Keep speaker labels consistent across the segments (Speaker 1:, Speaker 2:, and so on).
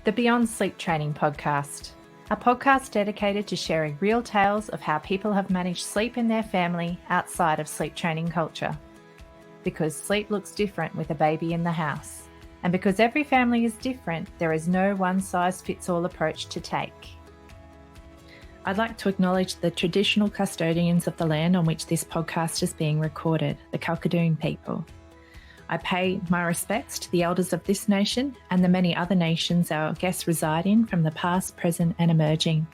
Speaker 1: the Beyond Sleep Training podcast, a podcast dedicated to sharing real tales of how people have managed sleep in their family outside of sleep training culture. Because sleep looks different with a baby in the house. And because every family is different, there is no one-size-fits-all approach to take. I'd like to acknowledge the traditional custodians of the land on which this podcast is being recorded, the Kalkadoon people. I pay my respects to the elders of this nation and the many other nations our guests reside in from the past, present and emerging.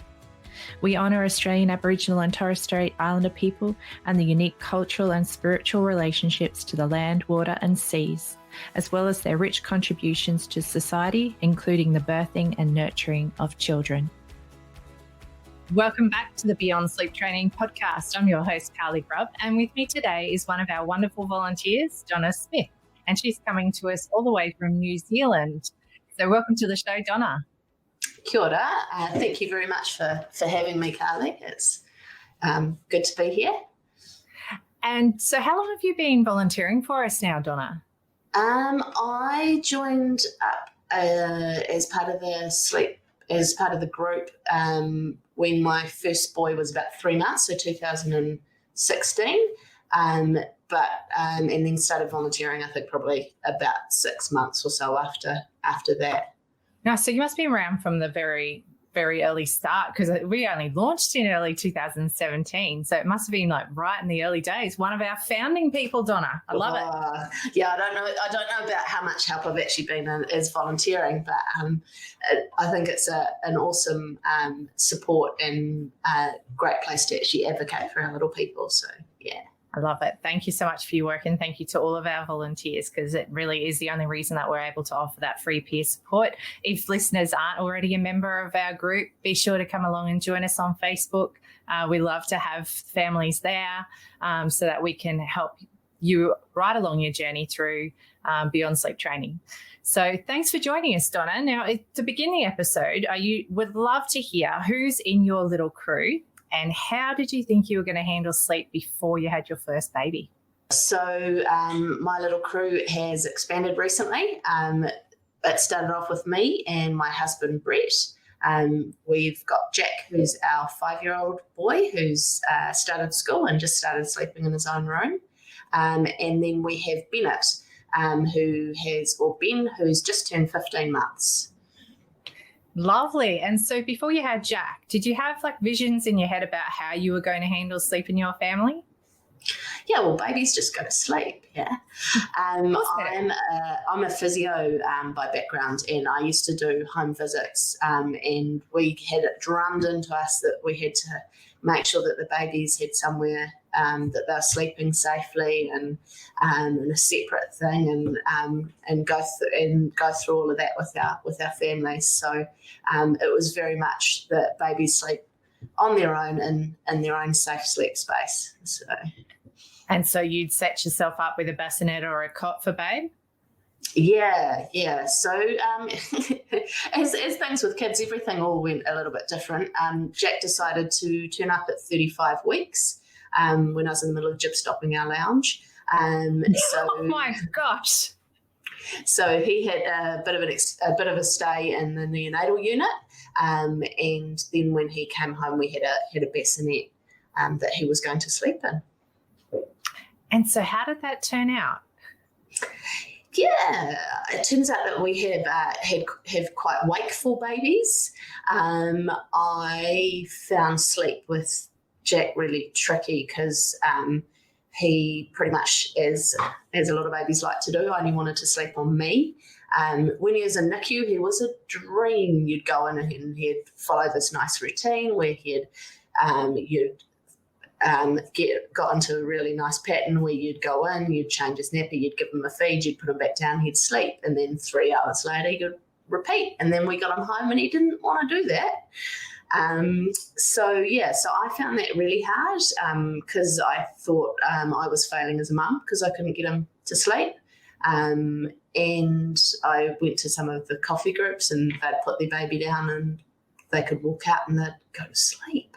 Speaker 1: We honour Australian Aboriginal and Torres Strait Islander people and the unique cultural and spiritual relationships to the land, water and seas, as well as their rich contributions to society, including the birthing and nurturing of children. Welcome back to the Beyond Sleep Training podcast. I'm your host, Carly Grubb, and with me today is one of our wonderful volunteers, Donna Smith, and she's coming to us all the way from New Zealand. So welcome to the show, Donna.
Speaker 2: Kia ora. Thank you very much for having me, Carly. It's good to be here.
Speaker 1: And so how long have you been volunteering for us now, Donna?
Speaker 2: I joined up as part of the group when my first boy was about 3 months, so 2016. And then started volunteering, I think probably about 6 months or so after that.
Speaker 1: No, so you must be around from the very, very early start, because we only launched in early 2017. So it must have been like right in the early days. One of our founding people, Donna. I love it.
Speaker 2: Yeah, I don't know about how much help I've actually been as volunteering, but I think it's an awesome support and great place to actually advocate for our little people. So yeah.
Speaker 1: I love it. Thank you so much for your work, and thank you to all of our volunteers, because it really is the only reason that we're able to offer that free peer support. If listeners aren't already a member of our group, be sure to come along and join us on Facebook. We love to have families there so that we can help you right along your journey through Beyond Sleep Training. So thanks for joining us, Donna. Now, to begin the episode, would love to hear who's in your little crew. And how did you think you were going to handle sleep before you had your first baby?
Speaker 2: So my little crew has expanded recently. It started off with me and my husband, Brett. We've got Jack, who's our 5-year-old boy, who's started school and just started sleeping in his own room. And then we have Bennett, who's just turned 15 months.
Speaker 1: Lovely. And so before you had Jack, did you have like visions in your head about how you were going to handle sleep in your family?
Speaker 2: Yeah, well, babies just go to sleep, yeah. I'm a physio by background, and I used to do home visits, and we had it drummed into us that we had to make sure that the babies had somewhere that they're sleeping safely and a separate thing, and go through all of that with our families. So it was very much that babies sleep on their own in their own safe sleep space.
Speaker 1: So you'd set yourself up with a bassinet or a cot for babe?
Speaker 2: Yeah. So as things with kids, everything all went a little bit different. Jack decided to turn up at 35 weeks when I was in the middle of jib stopping our lounge.
Speaker 1: Oh my gosh!
Speaker 2: So he had a bit of a stay in the neonatal unit, and then when he came home, we had a bassinet that he was going to sleep in.
Speaker 1: And so how did that turn out?
Speaker 2: Yeah, it turns out that we have quite wakeful babies. I found sleep with Jack really tricky because he pretty much, as a lot of babies like to do, only wanted to sleep on me. When he was in NICU, he was a dream. You'd go in and he'd follow this nice routine where you'd got into a really nice pattern where you'd go in, you'd change his nappy, you'd give him a feed, you'd put him back down, he'd sleep, and then 3 hours later you'd repeat. And then we got him home and he didn't want to do that. So I found that really hard because I thought I was failing as a mum because I couldn't get him to sleep. And I went to some of the coffee groups and they'd put their baby down and they could walk out and they'd go to sleep.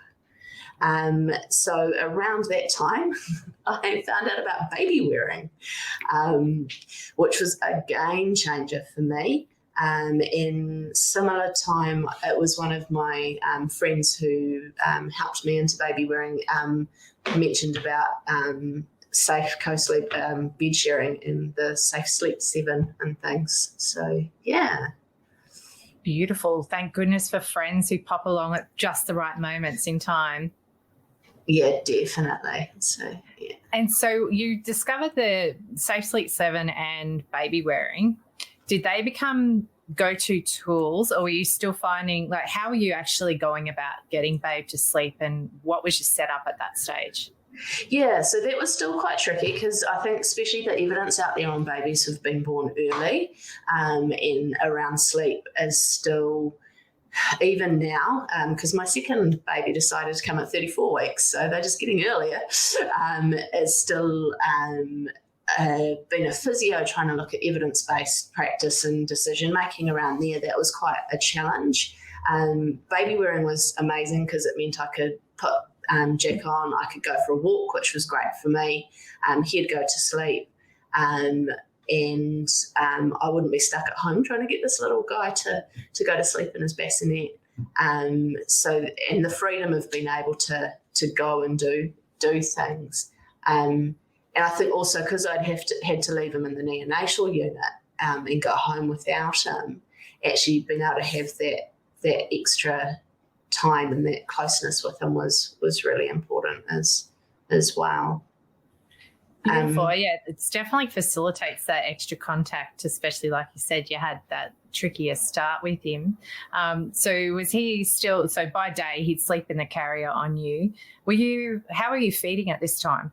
Speaker 2: So around that time, I found out about baby wearing, which was a game changer for me. In similar time, it was one of my friends who helped me into baby wearing mentioned about safe co-sleep bed sharing and the Safe Sleep 7 and things. So, yeah.
Speaker 1: Beautiful. Thank goodness for friends who pop along at just the right moments in time.
Speaker 2: Yeah, definitely. So, yeah.
Speaker 1: And so you discovered the Safe Sleep 7 and baby wearing. Did they become go-to tools, or were you still finding, like, how were you actually going about getting babe to sleep, and what was your setup at that stage?
Speaker 2: Yeah, so that was still quite tricky because I think especially the evidence out there on babies who've been born early and around sleep is still, even now, because my second baby decided to come at 34 weeks, so they're just getting earlier, is still been a physio trying to look at evidence-based practice and decision-making around there. That was quite a challenge. Baby wearing was amazing because it meant I could put Jack on, I could go for a walk, which was great for me. He'd go to sleep, and I wouldn't be stuck at home trying to get this little guy to go to sleep in his bassinet. So, and the freedom of being able to go and do things. And I think also because I'd had to leave him in the neonatal unit and go home without him, actually being able to have that extra time and that closeness with him was really important as well.
Speaker 1: Beautiful. Yeah, it definitely facilitates that extra contact, especially like you said, you had that trickier start with him. So was he still, so by day he'd sleep in the carrier on you. How were you feeding at this time?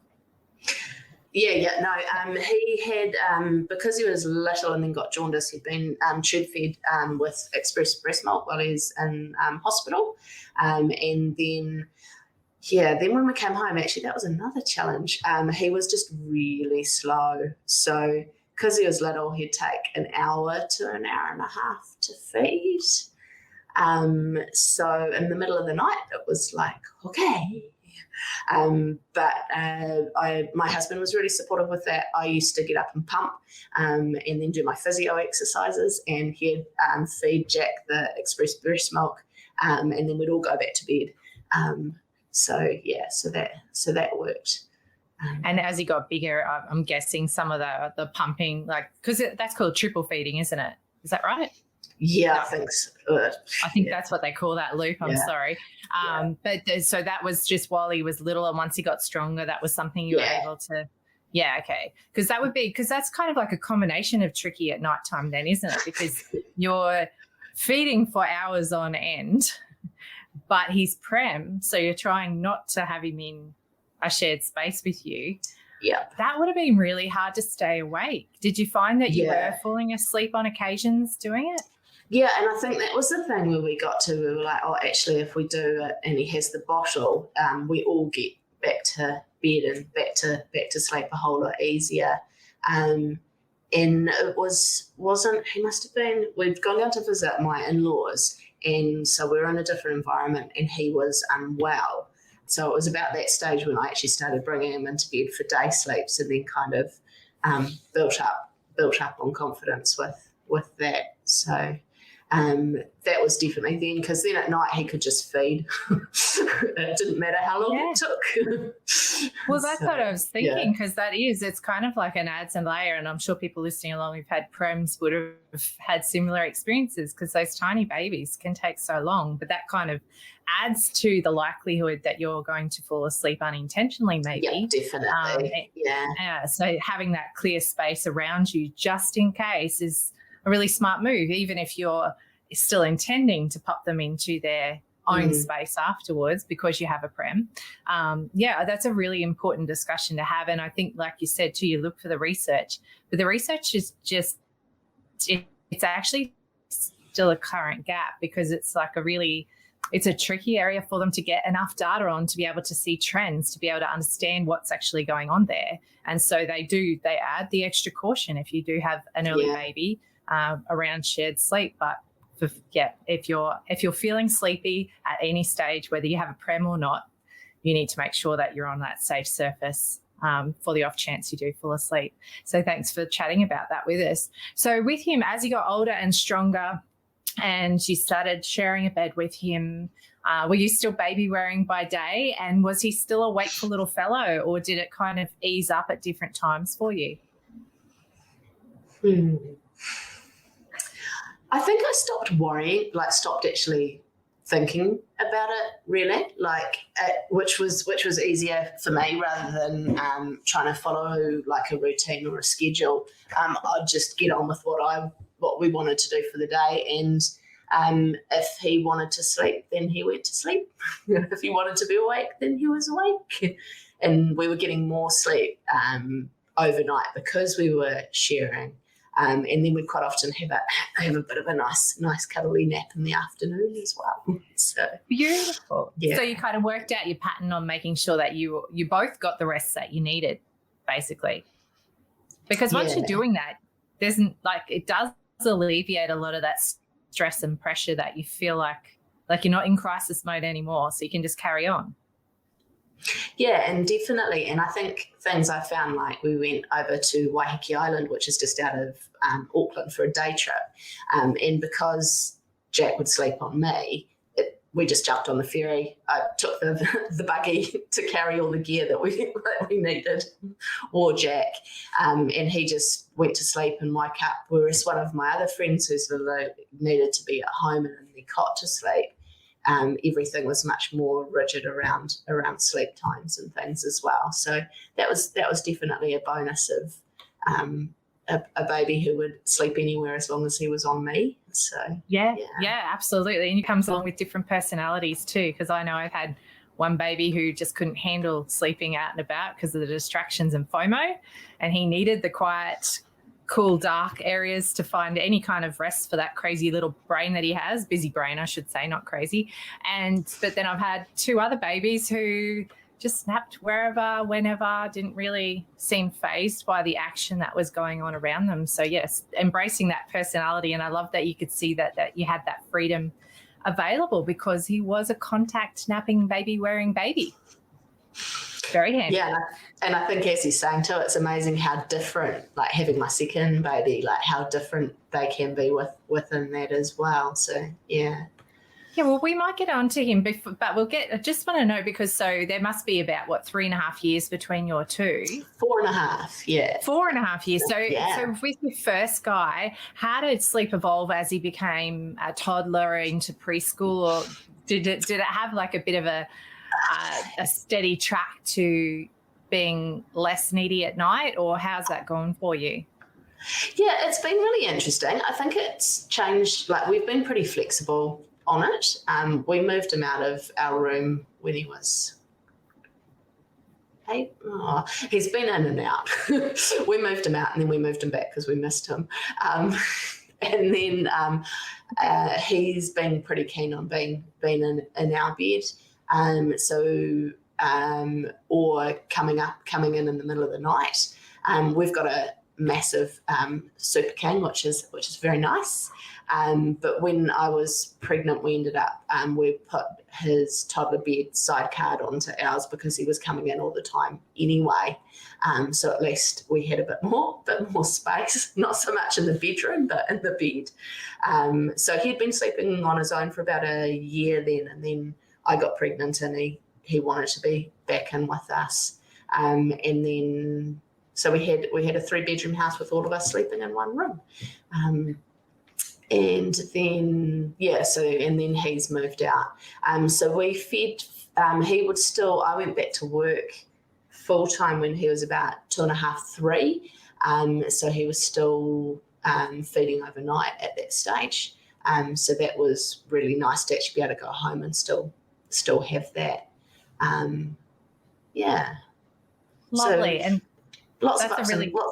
Speaker 2: He had, because he was little and then got jaundice, he'd been tube fed with express breast milk while he was in hospital. And then when we came home, actually, that was another challenge. He was just really slow. So because he was little, he'd take an hour to an hour and a half to feed. So in the middle of the night, it was like, okay. But my husband was really supportive with that. I used to get up and pump and then do my physio exercises, and he'd feed Jack the express breast milk, and then we'd all go back to bed. So that worked.
Speaker 1: And as he got bigger, I'm guessing some of the pumping, like, because that's called triple feeding, isn't it? Is that right?
Speaker 2: Yeah, I think so.
Speaker 1: I think that's what they call that loop. I'm sorry. But so that was just while he was little, and once he got stronger, that was something you were able to. Yeah, okay. Because that's kind of like a combination of tricky at nighttime then, isn't it? Because you're feeding for hours on end, but he's prem, so you're trying not to have him in a shared space with you.
Speaker 2: Yeah.
Speaker 1: That would have been really hard to stay awake. Did you find that you were falling asleep on occasions doing it?
Speaker 2: Yeah, and I think that was the thing where we were like, oh, actually, if we do it and he has the bottle, we all get back to bed and back to sleep a whole lot easier. And it wasn't, he must have been, we'd gone down to visit my in-laws, and so we were in a different environment, and he was unwell. So it was about that stage when I actually started bringing him into bed for day sleeps, and then kind of built up on confidence with that. So that was definitely then, because then at night he could just feed. It didn't matter how long it took.
Speaker 1: Well, that's what I was thinking, because it's kind of like an adds and layer, and I'm sure people listening along who've had prems would have had similar experiences, because those tiny babies can take so long, but that kind of adds to the likelihood that you're going to fall asleep unintentionally, maybe.
Speaker 2: Yeah, definitely.
Speaker 1: So having that clear space around you just in case is a really smart move, even if you're still intending to pop them into their own space afterwards because you have a prem. That's a really important discussion to have. And I think, like you said too, you look for the research, but the research is just, it's actually still a current gap, because it's like it's a tricky area for them to get enough data on to be able to see trends, to be able to understand what's actually going on there. And so they add the extra caution if you do have an early baby around shared sleep. But if you're feeling sleepy at any stage, whether you have a prem or not, you need to make sure that you're on that safe surface for the off chance you do fall asleep. So thanks for chatting about that with us. So with him, as he got older and stronger and you started sharing a bed with him, were you still baby wearing by day, and was he still a wakeful little fellow, or did it kind of ease up at different times for you?
Speaker 2: I think I stopped worrying, stopped actually thinking about it really, which was easier for me rather than trying to follow like a routine or a schedule. I'd just get on with what we wanted to do for the day, and if he wanted to sleep, then he went to sleep. If he wanted to be awake, then he was awake. And we were getting more sleep overnight because we were sharing. And then we'd quite often have a bit of a nice cuddly nap in the afternoon as well. So
Speaker 1: beautiful.
Speaker 2: Yeah.
Speaker 1: So you kind of worked out your pattern on making sure that you both got the rest that you needed, basically. Because once you're doing that, it does alleviate a lot of that stress and pressure that you feel like you're not in crisis mode anymore, so you can just carry on.
Speaker 2: Yeah, and definitely. And I think things I found, like we went over to Waiheke Island, which is just out of Auckland, for a day trip. And because Jack would sleep on me, we just jumped on the ferry. I took the buggy to carry all the gear that we needed, or Jack. And he just went to sleep and woke up. Whereas one of my other friends who sort of needed to be at home and in their cot to sleep, everything was much more rigid around sleep times and things as well. So that was definitely a bonus of a baby who would sleep anywhere as long as he was on me. So
Speaker 1: yeah, absolutely. And he comes along with different personalities too, because I know I've had one baby who just couldn't handle sleeping out and about because of the distractions and FOMO, and he needed the quiet, cool, dark areas to find any kind of rest for that crazy little brain that he has. Busy brain, I should say, not crazy. But then I've had two other babies who just snapped wherever, whenever, didn't really seem fazed by the action that was going on around them. So yes, embracing that personality. And I love that you could see that you had that freedom available because he was a contact napping baby wearing baby. Very handy.
Speaker 2: Yeah, and I think as he's saying too, it's amazing how different, like having my second baby, like how different they can be within that as well. So yeah.
Speaker 1: Yeah, well, we might get on to him, but I just want to know, because so there must be about, 3.5 years between your two?
Speaker 2: 4.5, yeah.
Speaker 1: 4.5 years. So with your first guy, how did sleep evolve as he became a toddler into preschool, or did it have like a bit of a steady track to being less needy at night, or how's that gone for you?
Speaker 2: Yeah, it's been really interesting. I think it's changed. Like, we've been pretty flexible on it. We moved him out of our room when he was 8. Oh, he's been in and out. We moved him out and then we moved him back because we missed him. And then he's been pretty keen on being in our bed. Or coming in the middle of the night. We've got a massive Super King, which is very nice. But when I was pregnant, we ended up, we put his toddler bed sidecard onto ours because he was coming in all the time anyway. So at least we had a bit more space, not so much in the bedroom, but in the bed. So he'd been sleeping on his own for about a year then, and then I got pregnant and he wanted to be back in with us. And then, so we had a 3-bedroom house with all of us sleeping in one room. And then he's moved out. So we fed, I went back to work full time when he was about 2.5, 3. So he was still feeding overnight at that stage. So that was really nice to actually be able to go home and still have that. Yeah.
Speaker 1: Lovely.
Speaker 2: So,
Speaker 1: and
Speaker 2: lots of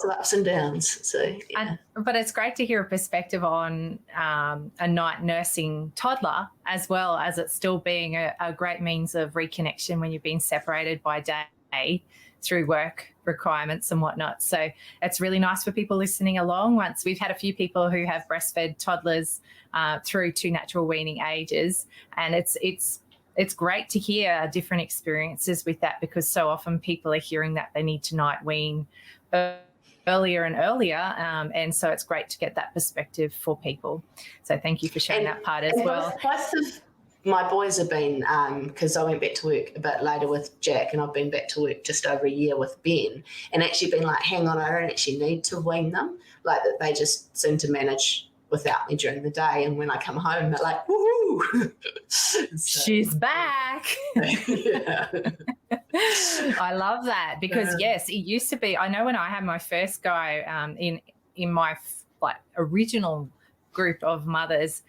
Speaker 2: ups and downs. So, yeah.
Speaker 1: But it's great to hear a perspective on a night nursing toddler, as well as it still being a great means of reconnection when you've been separated by day through work requirements and whatnot. So it's really nice for people listening along. Once we've had a few people who have breastfed toddlers through to natural weaning ages, and it's it's great to hear different experiences with that, because so often people are hearing that they need to night wean earlier and earlier, and so it's great to get that perspective for people. So thank you for sharing that part as well.
Speaker 2: Both of my boys have been, because I went back to work a bit later with Jack, and I've been back to work just over a year with Ben, and actually been like, hang on, I don't actually need to wean them, like that they just seem to manage without me during the day, and when I come home they're like, woohoo. So,
Speaker 1: she's back.
Speaker 2: Yeah.
Speaker 1: I love that, because yes, it used to be, I know when I had my first go in my like original group of mothers,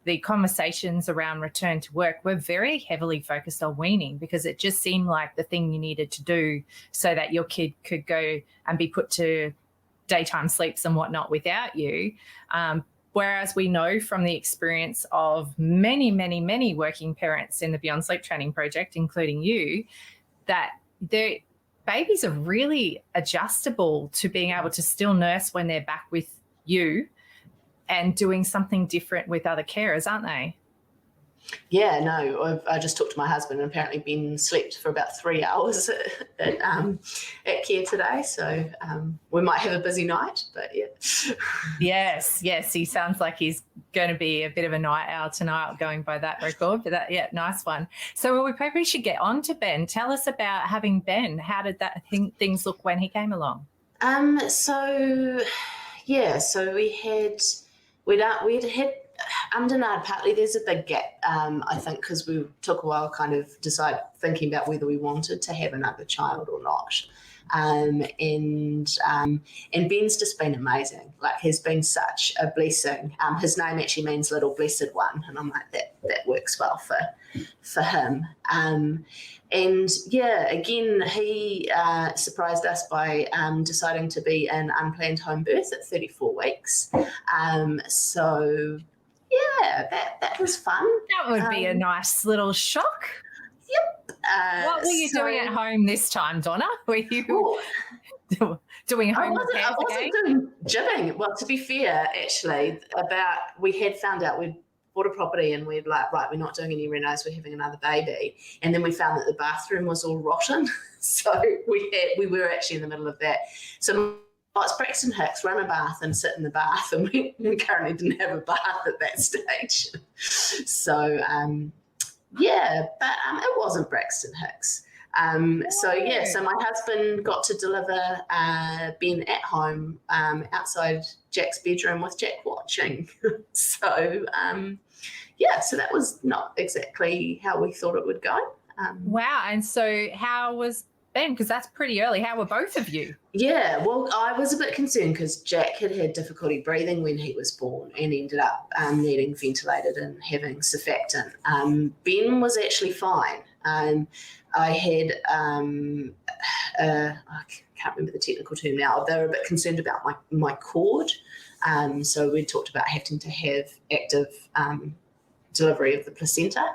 Speaker 1: the conversations around return to work were very heavily focused on weaning, because it just seemed like the thing you needed to do so that your kid could go and be put to daytime sleeps and whatnot without you. Whereas we know from the experience of many, many, many working parents in the Beyond Sleep Training Project, including you, that their babies are really adjustable to being able to still nurse when they're back with you and doing something different with other carers, aren't they?
Speaker 2: Yeah, no, I just talked to my husband, and apparently Ben slept for about 3 hours at care today. So we might have a busy night, but yeah.
Speaker 1: Yes, he sounds like he's going to be a bit of a night owl tonight, going by that record. But that, nice one. So we probably should get on to Ben. Tell us about having Ben. How did things look when he came along?
Speaker 2: So we'd had undernard partly. There's a big gap, I think, because we took a while kind of thinking about whether we wanted to have another child or not. And Ben's just been amazing. Like, he's been such a blessing. His name actually means little blessed one, and I'm like, that works well for him. And yeah, again, he surprised us by deciding to be an unplanned home birth at 34 weeks. So yeah, that was fun.
Speaker 1: That would be a nice little shock.
Speaker 2: Yep.
Speaker 1: What were you doing at home this time, Donna? Were you doing home repairs
Speaker 2: I wasn't doing jibbing. Well, to be fair, actually, we had found out we'd bought a property, and we'd like, right, we're not doing any renos, we're having another baby. And then we found that the bathroom was all rotten. So we were actually in the middle of that. So it's Braxton Hicks, run a bath and sit in the bath, and we currently didn't have a bath at that stage. So yeah, but it wasn't Braxton Hicks. So my husband got to deliver Ben at home outside Jack's bedroom with Jack watching. So so that was not exactly how we thought it would go.
Speaker 1: Wow. And so how was Ben? Because that's pretty early. How were both of you?
Speaker 2: Yeah, well, I was a bit concerned because Jack had difficulty breathing when he was born and ended up needing ventilated and having surfactant. Ben was actually fine. I had, I can't remember the technical term now, they were a bit concerned about my cord. So we talked about having to have active delivery of the placenta,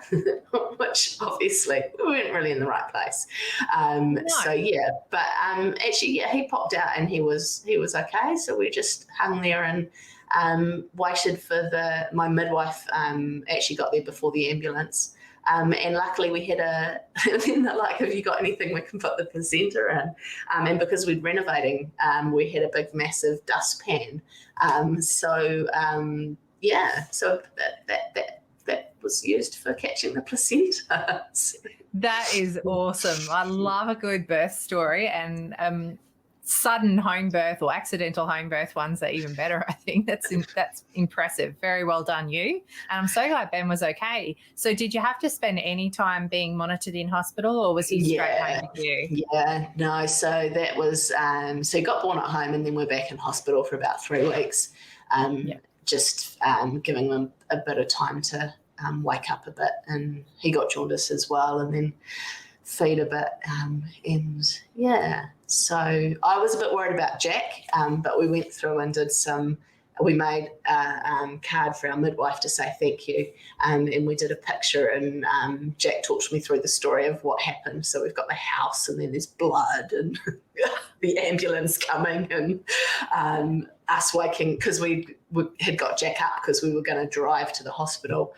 Speaker 2: which obviously we weren't really in the right place. No. So yeah, but actually, yeah, he popped out and he was okay. So we just hung there and waited for my midwife. Actually got there before the ambulance. And luckily we had then they're like, have you got anything we can put the placenta in? And because we'd renovating, we had a big, massive dustpan. So that was used for catching the placenta.
Speaker 1: That is awesome. I love a good birth story, and sudden home birth or accidental home birth ones are even better, I think. That's impressive. Very well done, you. And I'm so glad Ben was okay. So did you have to spend any time being monitored in hospital, or was he straight home with you?
Speaker 2: Yeah, no. So that was so he got born at home, and then we're back in hospital for about 3 weeks. Just giving them a bit of time to wake up a bit, and he got jaundice as well, and then feed a bit, and yeah. So I was a bit worried about Jack, but we went through and did some we made a card for our midwife to say thank you, and we did a picture, and Jack talked me through the story of what happened. So we've got the house, and then there's blood and the ambulance coming, and us waking because we had got Jack up because we were going to drive to the hospital.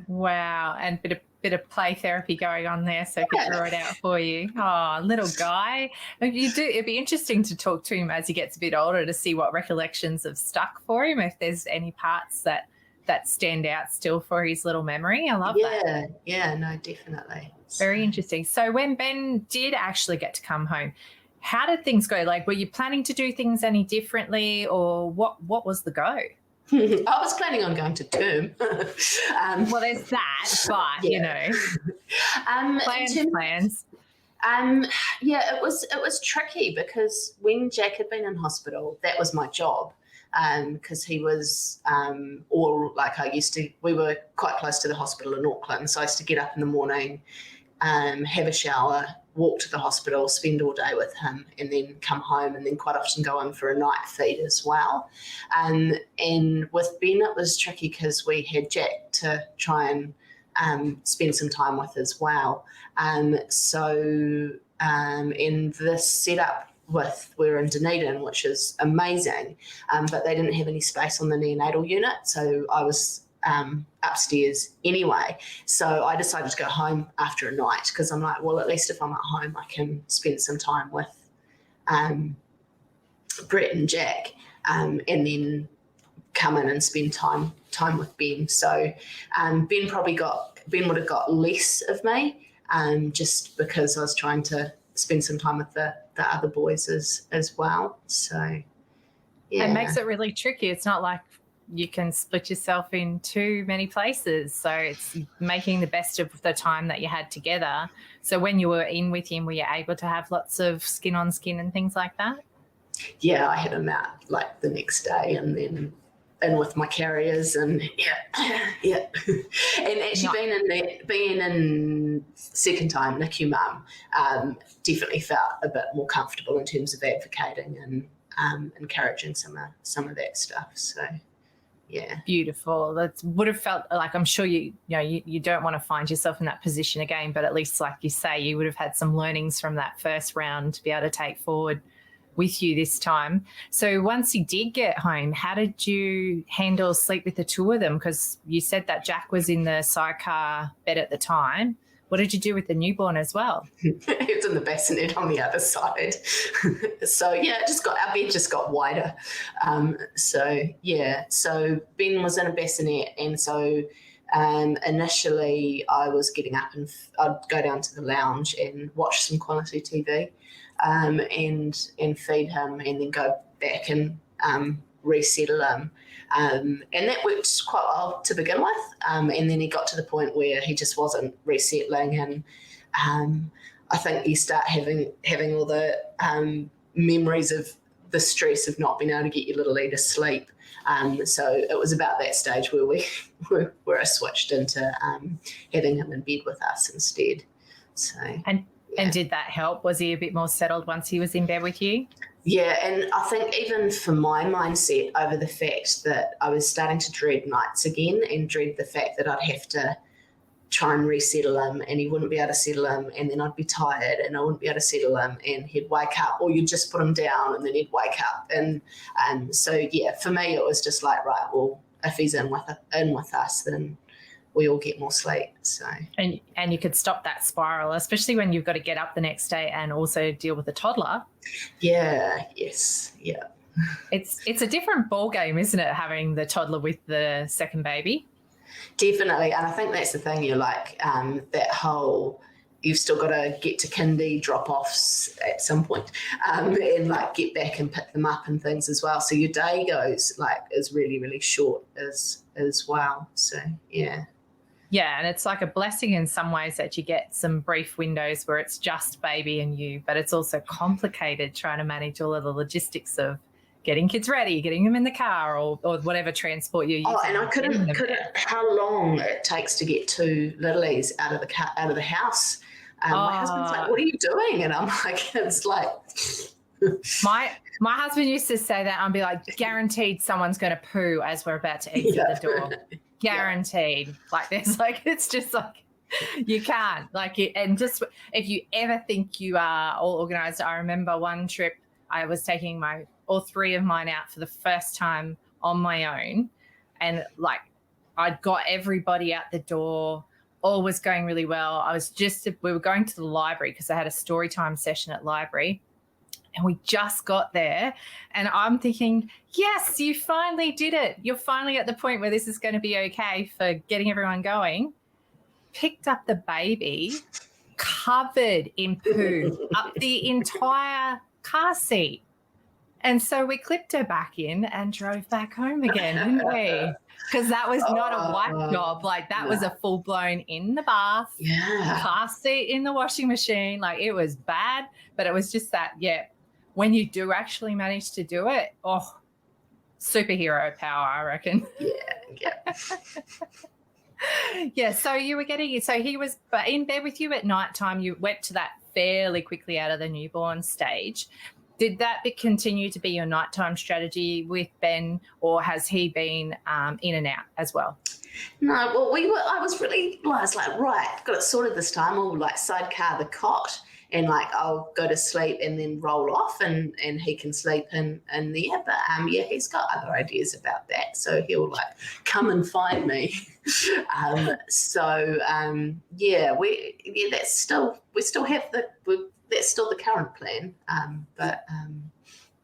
Speaker 1: Wow, and bit of play therapy going on there, so he could draw it out for you. Oh, little guy. It'd be interesting to talk to him as he gets a bit older to see what recollections have stuck for him, if there's any parts that stand out still for his little memory. I love that.
Speaker 2: Yeah, no, definitely.
Speaker 1: Very interesting. So when Ben did actually get to come home, how did things go? Like, were you planning to do things any differently, or what was the go?
Speaker 2: I was planning on going to term.
Speaker 1: Well, there's that, but you know, plans.
Speaker 2: It was tricky because when Jack had been in hospital, that was my job. Because he was we were quite close to the hospital in Auckland, so I used to get up in the morning, have a shower, walk to the hospital, spend all day with him, and then come home, and then quite often go in for a night feed as well. And with Ben, it was tricky because we had Jack to try and spend some time with as well. In this setup, we're in Dunedin, which is amazing, but they didn't have any space on the neonatal unit, so I was upstairs anyway. So I decided to go home after a night because I'm like, well, at least if I'm at home, I can spend some time with Brett and Jack, and then come in and spend time with Ben. So Ben would have got less of me, just because I was trying to spend some time with the other boys as well. So yeah,
Speaker 1: it makes it really tricky. It's not like you can split yourself in too many places. So it's making the best of the time that you had together. So when you were in with him, were you able to have lots of skin on skin and things like that?
Speaker 2: Yeah, I had him out like the next day, and then in with my carriers, and yeah. And actually being in second time NICU mum, definitely felt a bit more comfortable in terms of advocating and encouraging some of that stuff. So yeah.
Speaker 1: Beautiful. That would have felt like, I'm sure you don't want to find yourself in that position again, but at least, like you say, you would have had some learnings from that first round to be able to take forward with you this time. So once you did get home, how did you handle sleep with the two of them? Because you said that Jack was in the sidecar bed at the time. What did you do with the newborn as well?
Speaker 2: It's in the bassinet on the other side. So yeah, our bed just got wider. So Ben was in a bassinet, and so initially I was getting up and I'd go down to the lounge and watch some quality TV, and feed him, and then go back and resettle him. And that worked quite well to begin with. And then he got to the point where he just wasn't resettling. And I think you start having all the memories of the stress of not being able to get your little to sleep. So it was about that stage where where I switched into having him in bed with us instead. So
Speaker 1: and did that help? Was he a bit more settled once he was in bed with you?
Speaker 2: Yeah, and I think even for my mindset over the fact that I was starting to dread nights again, and dread the fact that I'd have to try and resettle him, and he wouldn't be able to settle him, and then I'd be tired and I wouldn't be able to settle him, and he'd wake up, or you'd just put him down and then he'd wake up. And so, yeah, for me it was just like, right, well, if he's in with us, then we all get more sleep. So
Speaker 1: and you could stop that spiral, especially when you've got to get up the next day and also deal with a toddler.
Speaker 2: Yeah.
Speaker 1: It's a different ball game, isn't it, having the toddler with the second baby?
Speaker 2: Definitely, and I think that's the thing. You're like that whole. You've still got to get to kindy drop-offs at some point, and like get back and pick them up and things as well. So your day is really, really short as well. So yeah.
Speaker 1: Yeah, and it's like a blessing in some ways that you get some brief windows where it's just baby and you, but it's also complicated trying to manage all of the logistics of getting kids ready, getting them in the car or whatever transport you're using.
Speaker 2: Oh, and I couldn't how long it takes to get two littlies out of the house. My husband's like, what are you doing? And I'm like, it's like
Speaker 1: My husband used to say that. I'd be like, guaranteed someone's going to poo as we're about to exit the door. Guaranteed. Yeah. Like there's like, it's just like, you can't like it. And just if you ever think you are all organized, I remember one trip I was taking all three of mine out for the first time on my own. And like I'd got everybody out the door. All was going really well. We were going to the library because I had a story time session at library. And we just got there and I'm thinking, yes, you finally did it. You're finally at the point where this is going to be okay for getting everyone going. Picked up the baby, covered in poo, up the entire car seat. And so we clipped her back in and drove back home again, didn't we? Because that was not a wipe job. Like that was a full-blown in the bath, car seat in the washing machine. Like it was bad, but it was just that, when you do actually manage to do it, superhero power, I reckon.
Speaker 2: Yeah.
Speaker 1: Yeah, so he was in bed with you at nighttime. You went to that fairly quickly out of the newborn stage. Did that continue to be your nighttime strategy with Ben, or has he been in and out as well?
Speaker 2: No, well, I was like, right, got it sorted this time. We'll like sidecar the cot and like I'll go to sleep and then roll off and he can sleep in there. But he's got other ideas about that. So he'll like come and find me. That's still the current plan.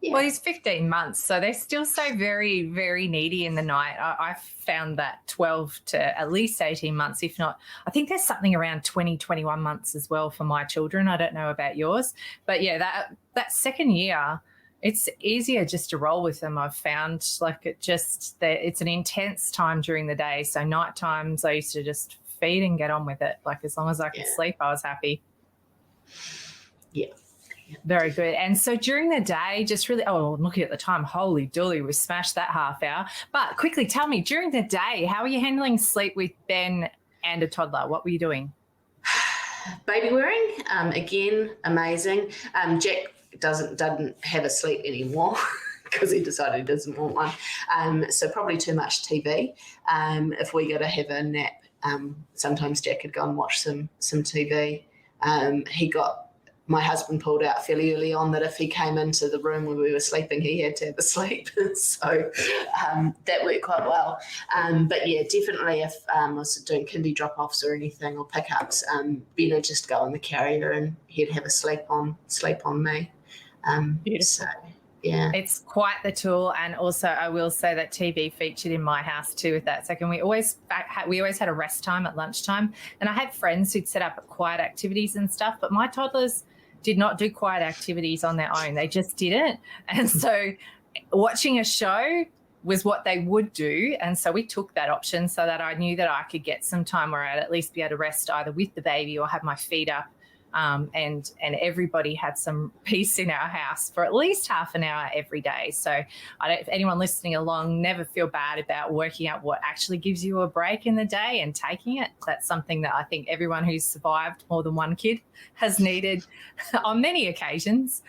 Speaker 1: Well, he's 15 months, so they're still so very, very needy in the night. I found that 12 to at least 18 months, if not, I think there's something around 20, 21 months as well for my children. I don't know about yours. But, that second year, it's easier just to roll with them. I've found like it's an intense time during the day. So night times I used to just feed and get on with it. Like as long as I could sleep, I was happy.
Speaker 2: Yeah.
Speaker 1: Very good. And so during the day, just really, looking at the time, holy dooly, we smashed that half hour. But quickly tell me, during the day, how are you handling sleep with Ben and a toddler? What were you doing?
Speaker 2: Baby wearing, again, amazing. Jack doesn't have a sleep anymore because he decided he doesn't want one. So probably too much TV. If we go to have a nap, sometimes Jack could go and watch some TV. My husband pulled out fairly early on that if he came into the room where we were sleeping, he had to have a sleep. So that worked quite well. But yeah, definitely if I was doing kindy drop-offs or anything or pickups, Ben would just go in the carrier and he'd have a sleep on me.
Speaker 1: Beautiful.
Speaker 2: So, yeah.
Speaker 1: It's quite the tool. And also I will say that TV featured in my house too with that. So we always had a rest time at lunchtime, and I had friends who'd set up quiet activities and stuff, but my toddlers did not do quiet activities on their own. They just didn't. And so watching a show was what they would do. And so we took that option so that I knew that I could get some time where I'd at least be able to rest either with the baby or have my feet up. And everybody had some peace in our house for at least half an hour every day. So if anyone listening along, never feel bad about working out what actually gives you a break in the day and taking it. That's something that I think everyone who's survived more than one kid has needed on many occasions.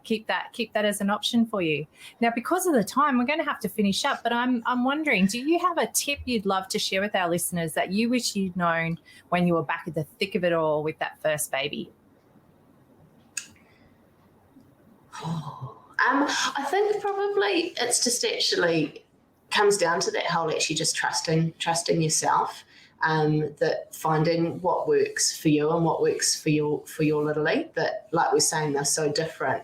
Speaker 1: Keep that as an option for you. Now, because of the time, we're going to have to finish up, but I'm wondering, do you have a tip you'd love to share with our listeners that you wish you'd known when you were back at the thick of it all with that first baby?
Speaker 2: I think probably it's just actually comes down to that whole actually just trusting yourself, that finding what works for you and what works for your little. That, like we're saying, they're so different.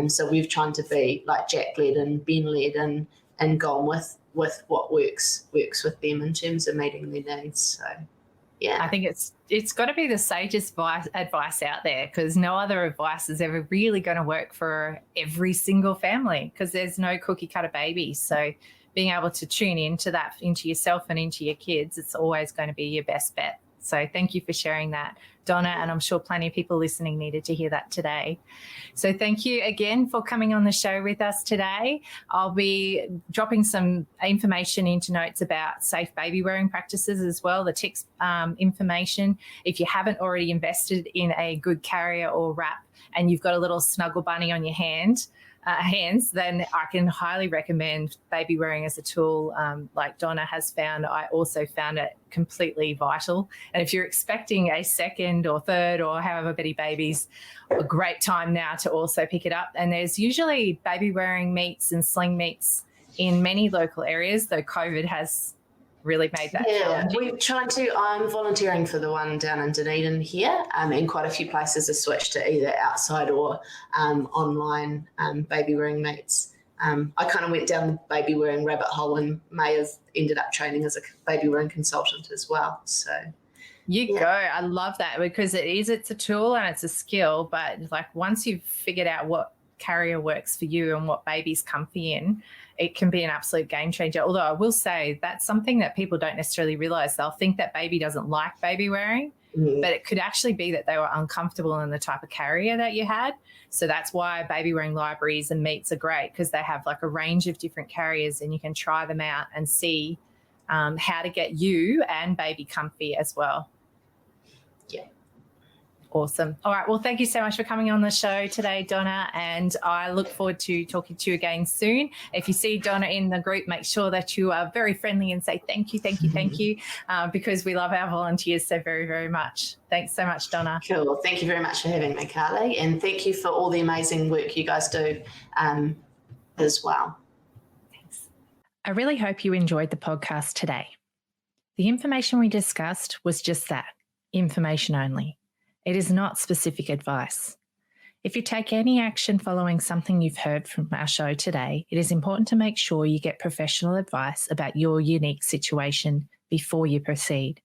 Speaker 2: So we've tried to be like Jack led and Ben led and gone with what works with them in terms of meeting their needs. So. Yeah.
Speaker 1: I think it's got to be the sagest advice out there, because no other advice is ever really going to work for every single family, because there's no cookie cutter baby. So being able to tune into that, into yourself and into your kids, it's always going to be your best bet. So thank you for sharing that, Donna, and I'm sure plenty of people listening needed to hear that today. So thank you again for coming on the show with us today. I'll be dropping some information into notes about safe baby wearing practices as well, the ticks information. If you haven't already invested in a good carrier or wrap and you've got a little snuggle bunny on your hands, then I can highly recommend baby wearing as a tool. Like Donna has found, I also found it completely vital. And if you're expecting a second or third or however many babies, a great time now to also pick it up. And there's usually baby wearing meets and sling meets in many local areas, though COVID has really made that challenging.
Speaker 2: We're trying to, I'm volunteering for the one down in Dunedin here, and quite a few places have switched to either outside or online baby wearing meets. I kind of went down the baby wearing rabbit hole and may have ended up training as a baby wearing consultant as well. So
Speaker 1: you go. I love that because it's a tool and it's a skill, but like once you've figured out what carrier works for you and what baby's comfy in, it can be an absolute game changer. Although I will say that's something that people don't necessarily realize. They'll think that baby doesn't like baby wearing, but it could actually be that they were uncomfortable in the type of carrier that you had. So that's why baby wearing libraries and meets are great, because they have like a range of different carriers and you can try them out and see how to get you and baby comfy as well.
Speaker 2: Yeah.
Speaker 1: Awesome. All right. Well, thank you so much for coming on the show today, Donna, and I look forward to talking to you again soon. If you see Donna in the group, make sure that you are very friendly and say thank you, because we love our volunteers so very, very much. Thanks so much, Donna.
Speaker 2: Cool. Thank you very much for having me, Carly, and thank you for all the amazing work you guys do as well.
Speaker 1: Thanks. I really hope you enjoyed the podcast today. The information we discussed was just that, information only. It is not specific advice. If you take any action following something you've heard from our show today, it is important to make sure you get professional advice about your unique situation before you proceed,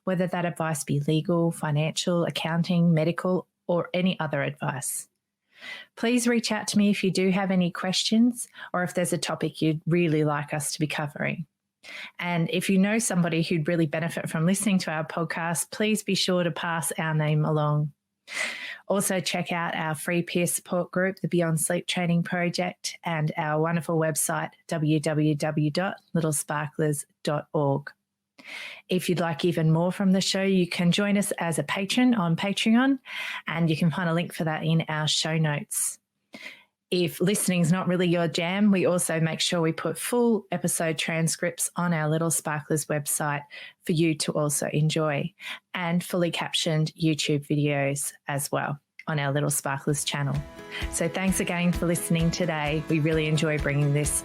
Speaker 1: whether that advice be legal, financial, accounting, medical, or any other advice. Please reach out to me if you do have any questions or if there's a topic you'd really like us to be covering. And if you know somebody who'd really benefit from listening to our podcast, please be sure to pass our name along. Also, check out our free peer support group, the Beyond Sleep Training Project, and our wonderful website, www.littlesparklers.org. If you'd like even more from the show, you can join us as a patron on Patreon, and you can find a link for that in our show notes. If listening is not really your jam, we also make sure we put full episode transcripts on our Little Sparklers website for you to also enjoy, and fully captioned YouTube videos as well on our Little Sparklers channel. So thanks again for listening today. We really enjoy bringing this